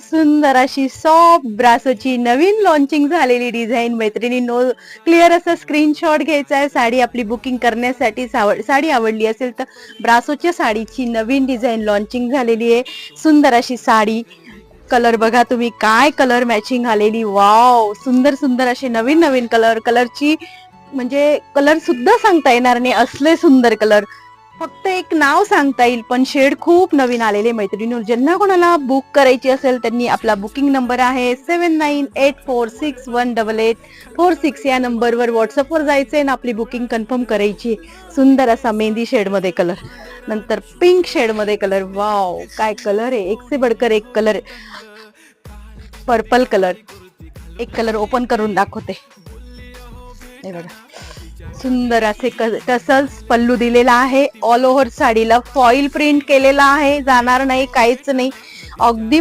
सुंदर अशी सॉफ्ट ब्रासोची नवीन लॉन्चिंग झालेली डिझाईन मैत्रिणींनो, क्लिअर असा स्क्रीनशॉट घ्यायचा आहे. साडी आपली बुकिंग करण्यासाठी साडी आवडली असेल तर ब्रासोच्या साडीची नवीन डिझाईन लॉन्चिंग झालेली आहे. सुंदर अशी साडी, कलर बघा तुम्ही, काय कलर मॅचिंग आलेली, वाव, सुंदर सुंदर असे नवीन नवीन कलरची म्हणजे कलर सुद्धा सांगता येणार नाही असले सुंदर कलर. फक्त एक नाव सांगता येईल पण शेड खूप नवीन आलेले मैत्रिणी. ज्यांना कोणाला बुक करायची असेल त्यांनी आपला बुकिंग नंबर आहे 7984618846 या नंबरवर व्हॉट्सअपवर जायचंय ना आपली बुकिंग कन्फर्म करायची. सुंदर असा मेहंदी शेड मध्ये कलर, नंतर पिंक शेड मध्ये कलर, वाव काय कलर आहे, एक से बढ़कर एक कलर. पर्पल कलर, एक कलर ओपन करून दाखवते, हे बघा. सुंदर असे टसल्स पल्लू दिलेला आहे. ऑल ओव्हर साडीला फॉइल प्रिंट केलेला आहे, जाणार नाही, काहीच नाही, अगदी